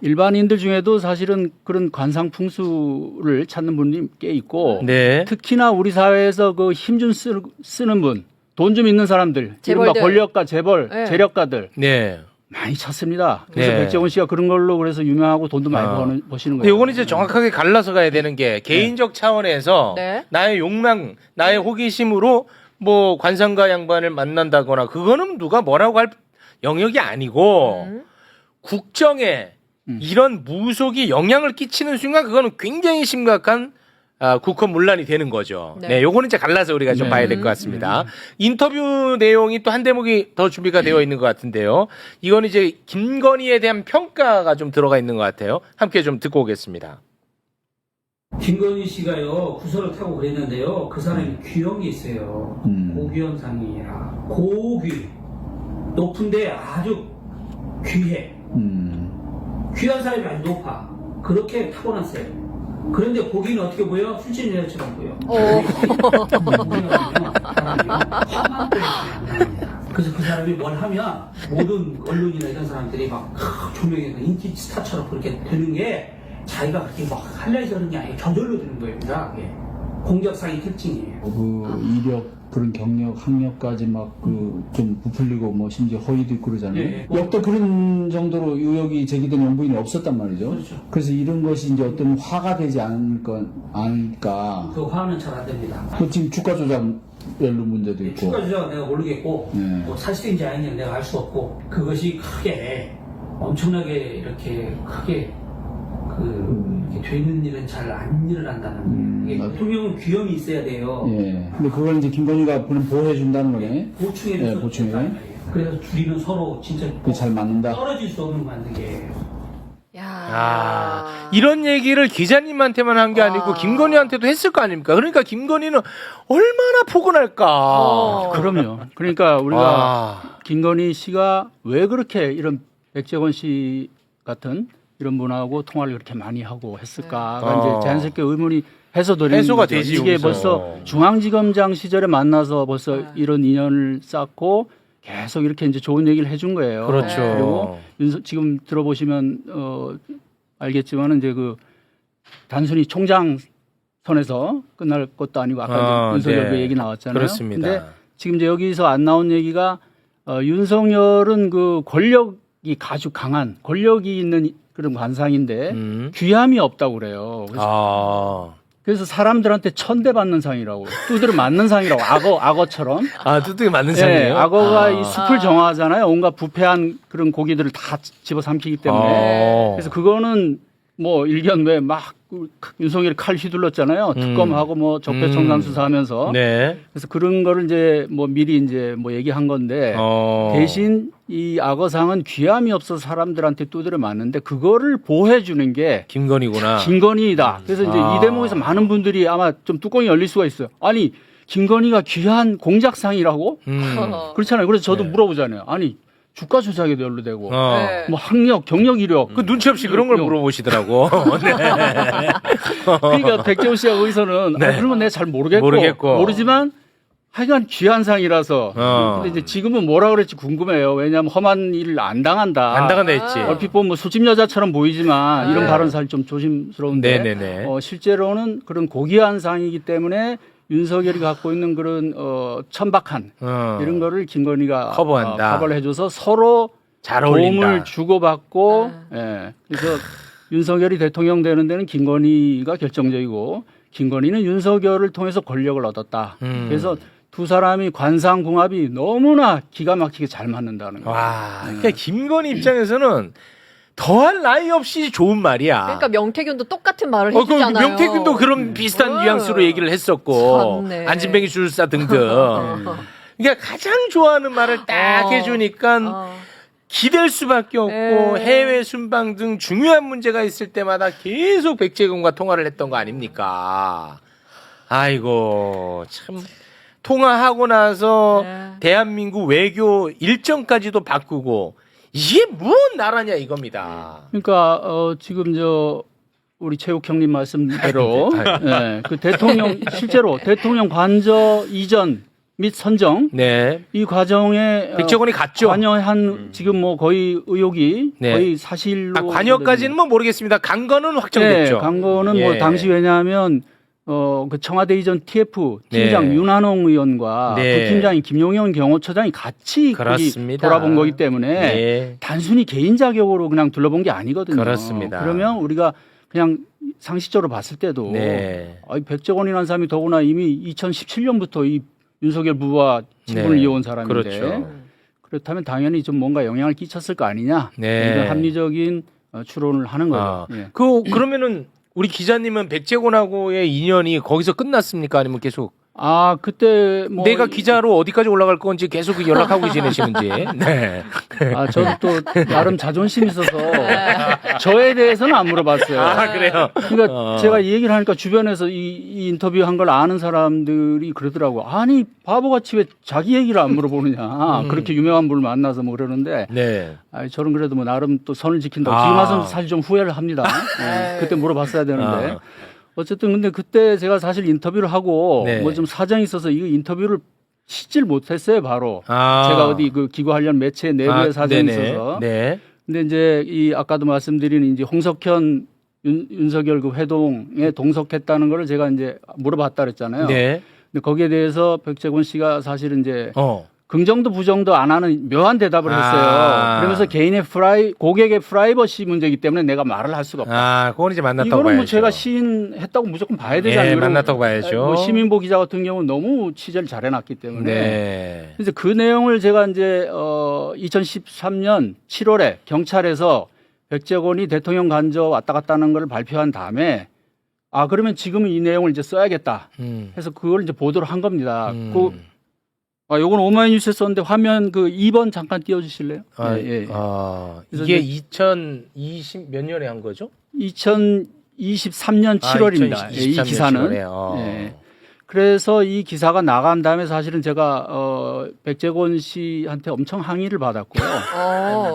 일반인들 중에도 사실은 그런 관상 풍수를 찾는 분이 꽤 있고 네. 특히나 우리 사회에서 그 힘 좀 쓰는 분, 돈 좀 있는 사람들, 이른바 재벌들. 권력가, 재벌, 네. 재력가들 네. 많이 찾습니다. 그래서 네. 백재원 씨가 그런 걸로 그래서 유명하고 돈도 많이 버시는 근데 거예요. 이거는 이제 정확하게 갈라서 가야 되는 게 개인적 차원에서 네. 나의 욕망, 나의 호기심으로 뭐 관상가 양반을 만난다거나 그거는 누가 뭐라고 할 영역이 아니고 국정에 이런 무속이 영향을 끼치는 순간 그거는 굉장히 심각한 국헌 문란이 되는 거죠. 네. 네, 요거는 이제 갈라서 우리가 좀 봐야 될 것 같습니다. 인터뷰 내용이 또 한 대목이 더 준비가 되어 있는 것 같은데요. 이건 이제 김건희에 대한 평가가 좀 들어가 있는 것 같아요. 함께 좀 듣고 오겠습니다. 김건희 씨가요, 구설을 타고 그랬는데요. 그 사람이 귀한 게 있어요. 고귀현상이라. 고귀. 높은데 아주 귀해. 귀한 사람이 아주 높아. 그렇게 타고났어요. 그런데 고기는 어떻게 보여? 술집 여자처럼 보여. 그래서 그 사람이 뭘 하면 모든 언론이나 이런 사람들이 막 조명해서 인기 스타처럼 그렇게 되는 게 자기가 그렇게 막 하려서 그런 게 아니고 저절로 되는 겁니다. 그게. 공격상의 특징이에요. 그 이력 그런 경력 학력까지 막 그 좀 부풀리고 뭐 심지어 허위도 있고 그러잖아요. 예. 역대 그런 정도로 의혹이 제기된 영부인이 없었단 말이죠. 그렇죠. 그래서 이런 것이 이제 어떤 화가 되지 않을까. 그 화는 잘 안 됩니다. 또 지금 주가 조작 연루 문제도 있고. 추가 주장은 내가 모르겠고 네. 뭐 사실인지 아닌지 내가 알 수 없고 그것이 크게 엄청나게 이렇게 크게 이렇게 되는 일은 잘 안 일어난다는 이게 대통령은 귀염이 있어야 돼요. 예. 근데 그걸 이제 김건희가 보호해 준다는 거네. 보충해 네, 보충해. 그래서 둘이는 서로 진짜 그게 잘 맞는다. 떨어질 수 없는 관계예요. 야. 이런 얘기를 기자님한테만 한 게 아니고 김건희한테도 했을 거 아닙니까? 그러니까 김건희는 얼마나 포근할까. 그럼요. 그러니까 우리가 김건희 씨가 왜 그렇게 이런 백재원 씨 같은 이런 분하고 통화를 그렇게 많이 하고 했을까가 네. 이제 자연스럽게 의문이 해소되는 해소가 거죠. 되지, 이게 여기서. 벌써 중앙지검장 시절에 만나서 벌써 네. 이런 인연을 쌓고 계속 이렇게 이제 좋은 얘기를 해준 거예요. 그렇죠. 그리고 지금 들어보시면 알겠지만은 이제 그 단순히 총장 선에서 끝날 것도 아니고 아까 이제 윤석열 그 얘기 나왔잖아요. 그렇습니다. 근데 지금 이제 여기서 안 나온 얘기가 윤석열은 그 권력이 아주 강한 권력이 있는 그런 관상인데 귀함이 없다고 그래요. 그래서 사람들한테 천대받는 상이라고 두드려 맞는 상이라고 악어처럼. 두둑이 맞는 네, 상이에요. 악어가 이 숲을 정화하잖아요. 온갖 부패한 그런 고기들을 다 집어삼키기 때문에. 그래서 그거는 뭐 일견 왜 막 윤석열이 칼 휘둘렀잖아요. 특검하고 뭐 적폐청산 수사하면서. 네. 그래서 그런 거를 이제 뭐 미리 이제 뭐 얘기한 건데 대신 이 악어상은 귀함이 없어서 사람들한테 두드려 맞는데 그거를 보호해 주는 게 김건희구나. 김건희다. 그래서 이제 이 대목에서 많은 분들이 아마 좀 뚜껑이 열릴 수가 있어요. 아니 김건희가 귀한 공작상이라고? 그렇잖아요. 그래서 저도 물어보잖아요. 아니 주가 조작에도 연루되고 네. 뭐 학력, 경력 이력. 그 눈치 없이 그런 걸 물어보시더라고. 네. 그러니까 백재호 씨가 거기서는 그러면 내가 잘 모르겠고 모르지만 하여간 귀한 상이라서. 근데 이제 지금은 뭐라 그럴지 궁금해요. 왜냐하면 험한 일을 안 당한다. 안 당한다 했지. 얼핏 보면 뭐 술집 여자처럼 보이지만 이런 발언 사실 좀 조심스러운데 네네네. 실제로는 그런 고귀한 상이기 때문에 윤석열이 갖고 있는 그런 천박한 이런 거를 김건희가 커버한다. 커버를 해줘서 서로 잘 어울린다. 도움을 주고받고 그래서 윤석열이 대통령 되는 데는 김건희가 결정적이고 김건희는 윤석열을 통해서 권력을 얻었다. 그래서 두 사람이 관상궁합이 너무나 기가 막히게 잘 맞는다는 거예요. 와, 그러니까 김건희 입장에서는 더할 나위 없이 좋은 말이야. 그러니까 명태균도 똑같은 말을 해주잖아요. 그 명태균도 그런 비슷한 뉘앙스로 얘기를 했었고 참네. 안진뱅이 줄사 등등. 그러니까 가장 좋아하는 말을 딱 해주니까 기댈 수밖에 없고 네. 해외 순방 등 중요한 문제가 있을 때마다 계속 백제공과 통화를 했던 거 아닙니까? 아이고 참 통화하고 나서 네. 대한민국 외교 일정까지도 바꾸고 이게 뭔 나라냐 이겁니다. 그러니까 지금 우리 최욱 형님 말씀대로 그 대통령 실제로 대통령 관저 이전 및 선정 네. 이 과정에 백제공이 갔죠. 관여한 지금 뭐 거의 의혹이 네. 거의 사실로 관여까지는 뭐 모르겠습니다. 간 거는 확정됐죠. 간 거는 뭐 예. 당시 왜냐하면 그 청와대 이전 TF 팀장 네. 윤한홍 의원과 네. 부팀장인 김용현 경호처장이 같이 거기 그렇습니다. 돌아본 거기 때문에 네. 단순히 개인 자격으로 그냥 둘러본 게 아니거든요. 그렇습니다. 그러면 우리가 그냥 상식적으로 봤을 때도 네. 백재권이라는 사람이 더구나 이미 2017년부터 이 윤석열 부부와 친분을 네. 이어온 사람인데 그렇죠. 그렇다면 당연히 좀 뭔가 영향을 끼쳤을 거 아니냐 네. 이런 합리적인 추론을 하는 거죠. 아, 예. 그러면은 우리 기자님은 백제곤하고의 인연이 거기서 끝났습니까? 아니면 계속 그때 뭐 내가 기자로 어디까지 올라갈 건지 계속 연락하고 지내시는지. 네. 저도 또 나름 자존심이 있어서 저에 대해서는 안 물어봤어요. 그래요. 그러니까 제가 이 얘기를 하니까 주변에서 이 인터뷰한 걸 아는 사람들이 그러더라고. 아니 바보같이 왜 자기 얘기를 안 물어보느냐. 그렇게 유명한 분을 만나서 뭐 그러는데 네. 저는 그래도 뭐 나름 또 선을 지킨다고 지금 와서는 사실 좀 후회를 합니다. 그때 물어봤어야 되는데. 어쨌든 근데 그때 제가 사실 인터뷰를 하고 네. 뭐 좀 사정이 있어서 이 인터뷰를 싣질 못했어요 바로. 제가 어디 그 기고 관련 매체 내부에 사정이 네네. 있어서. 네. 근데 이제 이 아까도 말씀드린 이제 홍석현 윤석열 그 회동에 동석했다는 거를 제가 이제 물어봤다 그랬잖아요. 네. 근데 거기에 대해서 백재권 씨가 사실은 이제 어. 긍정도 부정도 안 하는 묘한 대답을 했어요. 그러면서 개인의 고객의 프라이버시 문제이기 때문에 내가 말을 할 수가 없다. 그건 이제 만났다고 이거는 봐야죠. 뭐 제가 시인했다고 무조건 봐야 되잖아요. 예, 만났다고 봐야죠. 뭐 시민보 기자 같은 경우는 너무 취재를 잘해놨기 때문에. 네. 그래서 그 내용을 제가 이제 2013년 7월에 경찰에서 백재권이 대통령 간저 왔다 갔다 하는 걸 발표한 다음에 그러면 지금은 이 내용을 이제 써야겠다. 해서 그걸 이제 보도를 한 겁니다. 요건 오마이뉴스에 썼는데 화면 그 2번 잠깐 띄워주실래요? 이게 그래서 2020 몇 년에 한 거죠? 2023년 7월입니다. 이 2023년 기사는. 7월에. 그래서 이 기사가 나간 다음에 사실은 제가 백재권 씨한테 엄청 항의를 받았고요.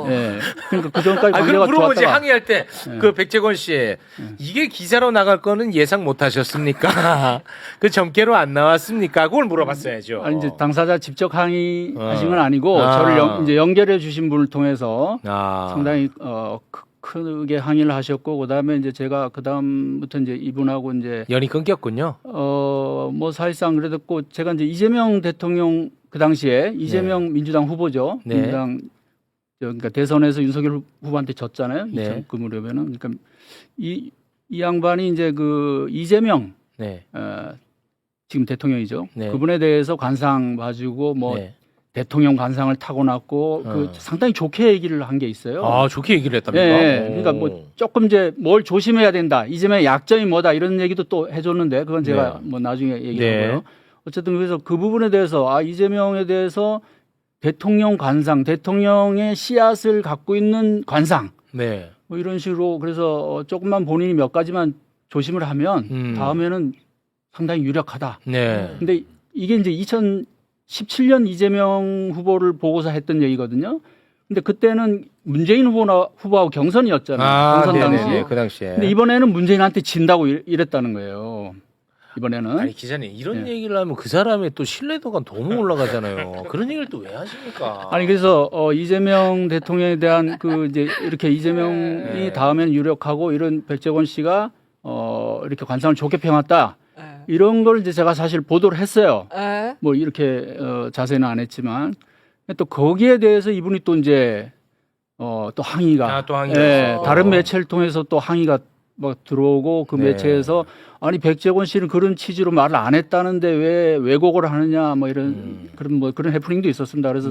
예. 그러니까 그 전까지 그럼 관계가 물어보지 좋았다가 항의할 때 그 백재권 씨 이게 기사로 나갈 거는 예상 못 하셨습니까? 그 점괘로 안 나왔습니까? 그걸 물어봤어야죠. 아니 이제 당사자 직접 항의하신 건 아니고 아. 저를 이제 연결해 주신 분을 통해서 아. 상당히 크게 항의를 하셨고 그다음에 이제 제가 그다음부터 이제 이분하고 이제 연이 끊겼군요. 뭐 사실상 그래도 제가 이제 이재명 대통령 그 당시에 이재명 민주당 후보죠. 네. 민주당 그러니까 대선에서 윤석열 후보한테 졌잖아요. 네. 2009 무렵에는 그러니까 이 양반이 이제 그 이재명 네. 지금 대통령이죠. 네. 그분에 대해서 관상 봐주고 뭐 네. 대통령 관상을 타고났고 그 상당히 좋게 얘기를 한 게 있어요. 아, 좋게 얘기를 했답니까? 예, 그러니까 뭐 조금 이제 뭘 조심해야 된다. 이재명의 약점이 뭐다 이런 얘기도 또 해줬는데 그건 제가 뭐 나중에 얘기하고요. 어쨌든 그래서 그 부분에 대해서 이재명에 대해서 대통령 관상, 대통령의 씨앗을 갖고 있는 관상 네. 뭐 이런 식으로 그래서 조금만 본인이 몇 가지만 조심을 하면 다음에는 상당히 유력하다. 네. 근데 이게 이제 2017년 이재명 후보를 보고서 했던 얘기거든요. 근데 그때는 문재인 후보하고 경선이었잖아요. 경선 당시. 네네네. 그 당시에. 근데 이번에는 문재인한테 진다고 이랬다는 거예요. 이번에는. 아니 기자님 이런 얘기를 하면 그 사람의 또 신뢰도가 너무 올라가잖아요. 그런 얘기를 또 왜 하십니까? 아니 그래서 이재명 대통령에 대한 그 이제 이렇게 이재명이 다음에는 유력하고 이런 백재권 씨가 이렇게 관상을 좋게 평했다. 이런 걸 이제 제가 사실 보도를 했어요. 뭐 이렇게 자세는 안 했지만 또 거기에 대해서 이분이 또 이제 또 항의가 또 항의가 다른 매체를 통해서 또 항의가 뭐 들어오고 그 매체에서 아니 백재권 씨는 그런 취지로 말을 안 했다는데 왜 왜곡을 하느냐 뭐 이런 그런 해프닝도 있었습니다. 그래서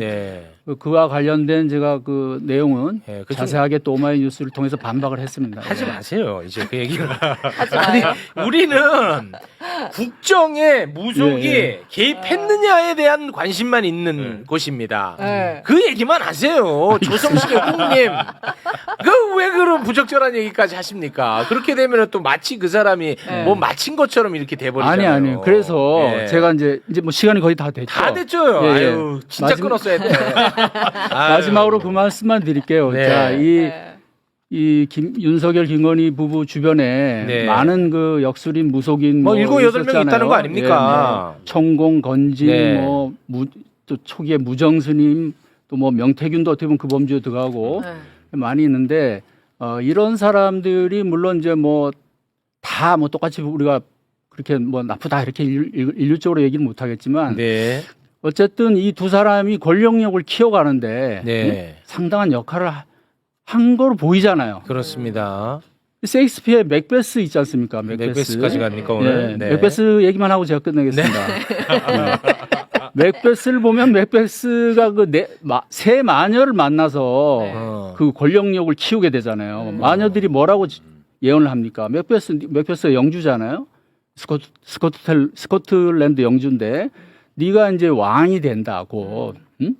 그와 관련된 제가 그 내용은 자세하게 또 오마이뉴스를 통해서 반박을 했습니다. 하지 마세요. 이제 그 얘기를. 하지 아니, 마요. 우리는 국정에 무속이 개입했느냐에 대한 관심만 있는 곳입니다. 그 얘기만 하세요. 조성식의 국님. 그 왜 그런 부적절한 얘기까지 하십니까? 그렇게 되면 또 마치 그 사람이 뭐 마친 것처럼 이렇게 돼버리잖아요. 아니 그래서 제가 이제 뭐 시간이 거의 다 됐죠. 다 됐죠. 아유, 진짜 끊었어야 돼. 마지막으로 그 말씀만 드릴게요. 네. 자, 윤석열 김건희 부부 주변에 많은 그 역술인 무속인 뭐 7, 8명 있었잖아요. 있다는 거 아닙니까? 천공, 건진, 또 초기에 무정스님, 또 뭐 명태균도 어떻게 보면 그 범주에 들어가고 많이 있는데 이런 사람들이 물론 이제 뭐 다 뭐 똑같이 우리가 그렇게 뭐 나쁘다 이렇게 일률적으로 얘기는 못 하겠지만 어쨌든 이 두 사람이 권력력을 키워가는데 상당한 역할을 한 거로 보이잖아요. 그렇습니다. 셰익스피어의 맥베스 있지 않습니까? 맥베스까지 갑니까 오늘? 맥베스 얘기만 하고 제가 끝내겠습니다. 맥베스를 보면 맥베스가 세 마녀를 만나서 그 권력력을 키우게 되잖아요. 마녀들이 뭐라고 예언을 합니까? 맥베스가 영주잖아요. 스코틀랜드 영주인데 네가 이제 왕이 된다고. 응?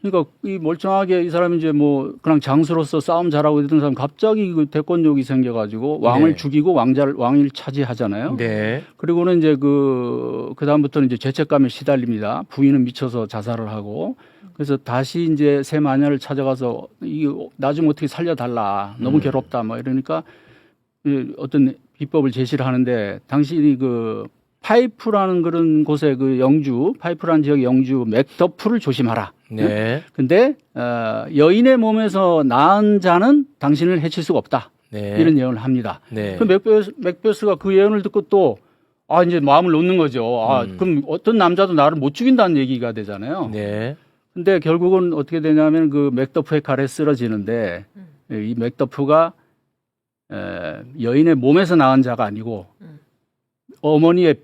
그러니까 이 멀쩡하게 이 사람이 이제 뭐 그냥 장수로서 싸움 잘하고 있던 사람 갑자기 그 대권욕이 생겨가지고 왕을 죽이고 왕위를 차지하잖아요. 그리고는 이제 그 다음부터는 이제 죄책감에 시달립니다. 부인은 미쳐서 자살을 하고 그래서 다시 이제 새 마녀를 찾아가서 이거 나 좀 어떻게 살려달라. 너무 괴롭다. 뭐 이러니까 어떤 비법을 제시를 하는데 당신이 그 파이프라는 그런 곳에 그 영주 파이프라는 지역의 영주 맥더프를 조심하라. 근데 여인의 몸에서 낳은 자는 당신을 해칠 수가 없다. 이런 예언을 합니다. 그 맥베스가 그 예언을 듣고 또 이제 마음을 놓는 거죠. 그럼 어떤 남자도 나를 못 죽인다는 얘기가 되잖아요. 근데 결국은 어떻게 되냐면 그 맥더프의 칼에 쓰러지는데 이 맥더프가 여인의 몸에서 낳은 자가 아니고 어머니의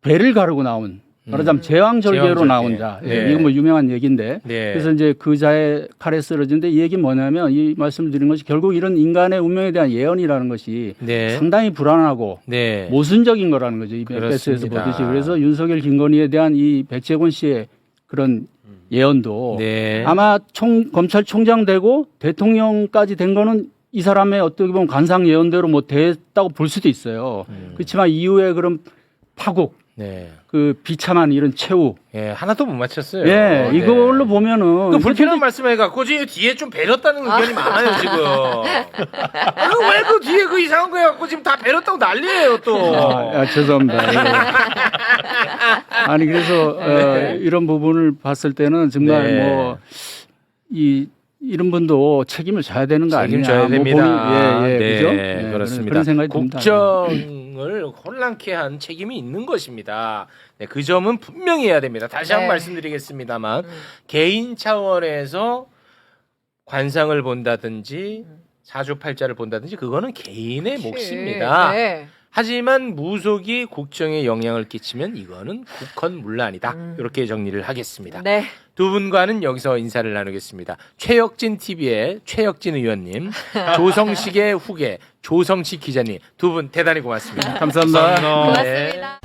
배를 가르고 나온 말하자면 제왕절개로 나온 자. 이건 뭐 유명한 얘기인데 그래서 이제 그 자의 칼에 쓰러지는데 이 얘기는 뭐냐면 이 말씀을 드린 것이 결국 이런 인간의 운명에 대한 예언이라는 것이 상당히 불안하고 모순적인 거라는 거죠. 이 맥베스에서 보듯이. 그래서 윤석열 김건희에 대한 이 백재권 씨의 그런 예언도 아마 검찰총장 되고 대통령까지 된 거는 이 사람의 어떻게 보면 관상 예언대로 뭐 됐다고 볼 수도 있어요. 그렇지만 이후에 그런 파국 네. 그 비참한 이런 최후. 예, 하나도 못 맞췄어요. 예, 네. 이걸로 보면은 그 불필요한 말씀해갖고 지금 뒤에 좀 배렸다는 의견이 많아요 지금. 왜 그 뒤에 그 이상한 거 해갖고 지금 다 배렸다고 난리예요 또. 죄송합니다. 예. 아니 그래서 이런 부분을 봤을 때는 정말 네. 뭐 이런 분도 책임을 져야 되는 거 아니냐. 책임져야 됩니다. 예, 네, 그죠? 그렇습니다. 그런 생각이 듭니다. 국정을 혼란케 한 책임이 있는 것입니다. 네, 그 점은 분명히 해야 됩니다. 다시 한번 네. 말씀드리겠습니다만 개인 차원에서 관상을 본다든지 사주팔자를 본다든지 그거는 개인의 몫입니다. 네. 하지만 무속이 국정에 영향을 끼치면 이거는 국헌문란이다. 이렇게 정리를 하겠습니다. 네. 두 분과는 여기서 인사를 나누겠습니다. 최혁진 TV의 최혁진 의원님, 조성식의 후계 조성식 기자님 두 분 대단히 고맙습니다. 감사합니다. 네. 고맙습니다.